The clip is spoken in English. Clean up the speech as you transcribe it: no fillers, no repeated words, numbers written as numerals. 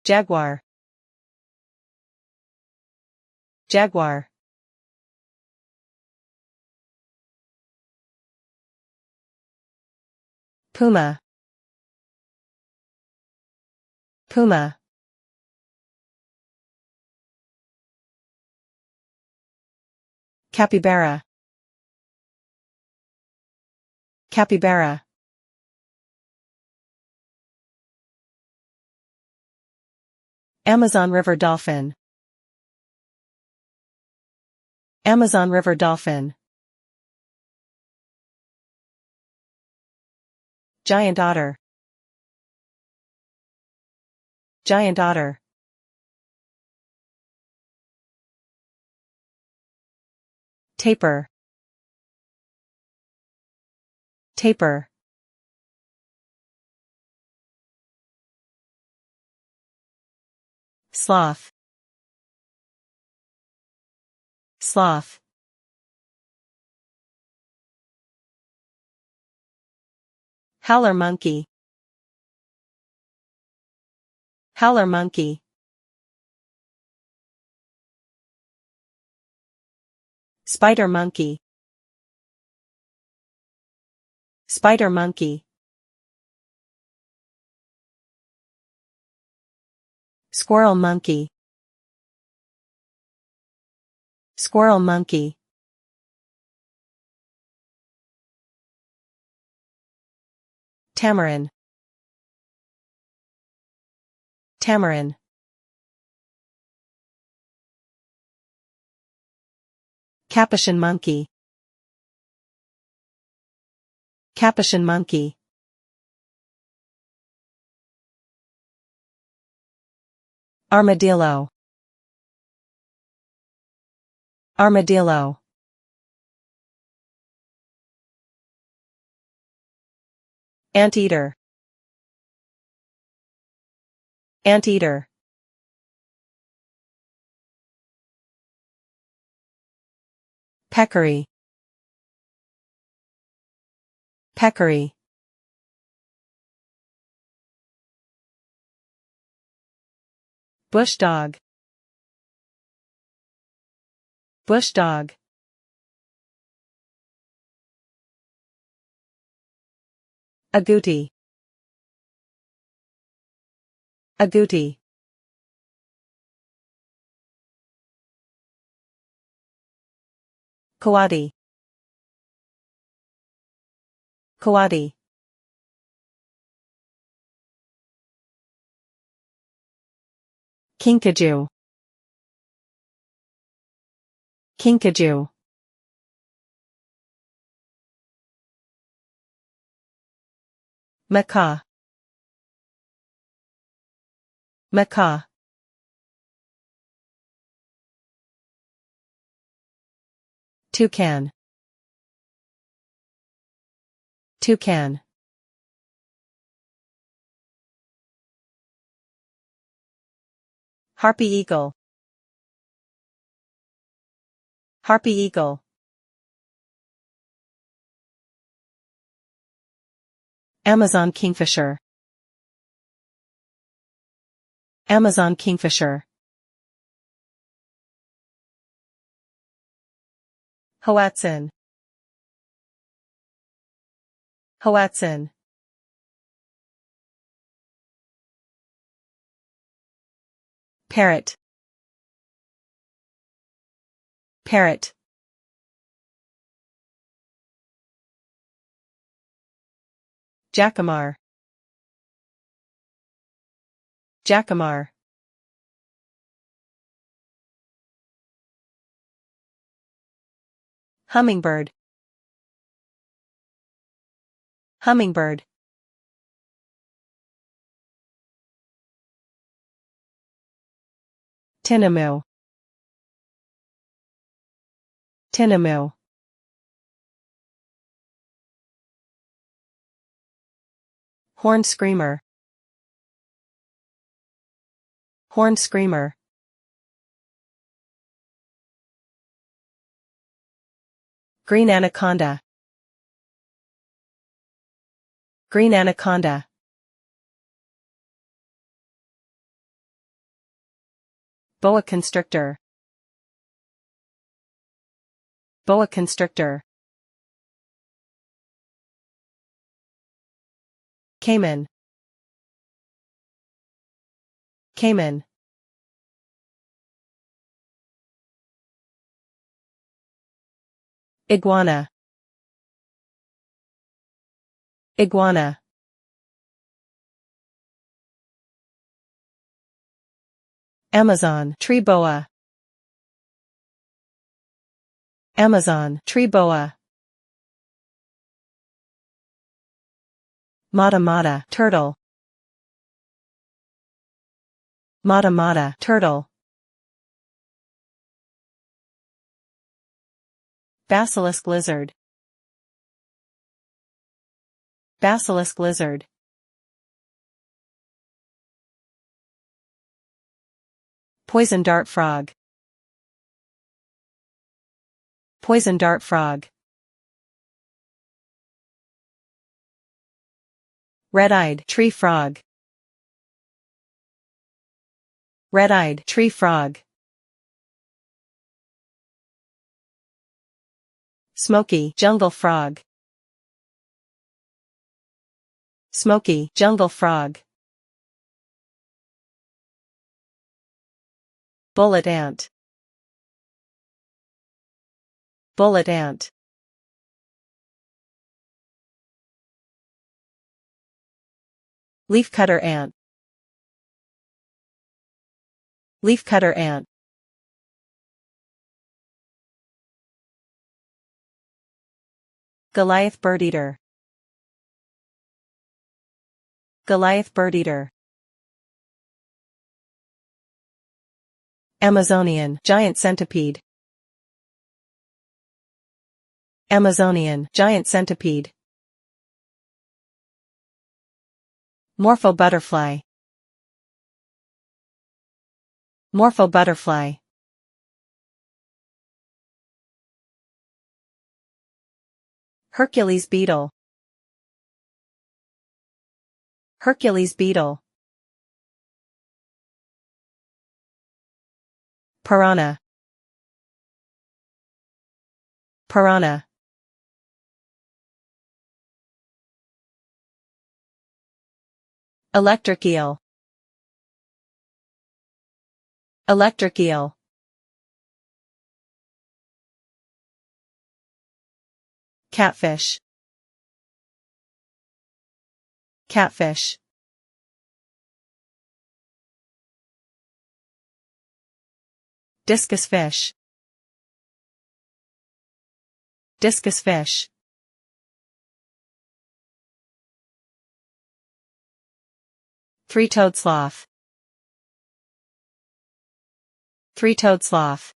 Jaguar. Jaguar. Puma. Puma. Capybara. Capybara. Amazon River dolphin. Amazon River dolphin. Giant otter. Giant otter. Tapir. Tapir. Sloth. Sloth. Howler monkey. Howler monkey. Spider monkey. Spider monkey. Squirrel monkey. Squirrel monkey. Tamarin. Tamarin. Capuchin monkey. Capuchin monkey. Armadillo. Armadillo. Anteater. Anteater. Peccary. Peccary. Bush dog. Bush dog. Agouti. Agouti. Coati. Coati. Kinkajou. Kinkajou. Macaw. Macaw. Toucan. Toucan. Harpy eagle. Harpy eagle. Amazon kingfisher. Amazon kingfisher. Hoatzin. Hoatzin. Parrot. Parrot. Jacamar. Jacamar. Hummingbird. Hummingbird. Tinamou. Tinamou. Horned screamer. Horned screamer. Green anaconda. Green anaconda. Boa constrictor. Boa constrictor. Cayman. Cayman. Iguana. Iguana. Amazon tree boa. Amazon tree boa. Mata mata turtle. Mata mata turtle. Basilisk lizard. Basilisk lizard. Poison dart frog. Poison dart frog. Red-eyed tree frog. Red-eyed tree frog. Smoky jungle frog. Smoky jungle frog. Bullet ant. Bullet ant. Leafcutter ant. Leafcutter ant. Goliath bird-eater. Goliath bird-eater. Amazonian giant centipede. Amazonian giant centipede. Morpho butterfly. Morpho butterfly. Hercules beetle. Hercules beetle. Piranha. Piranha. Electric eel. Electric eel. Catfish. Catfish. Discus fish. Discus fish. Three-toed sloth. Three-toed sloth.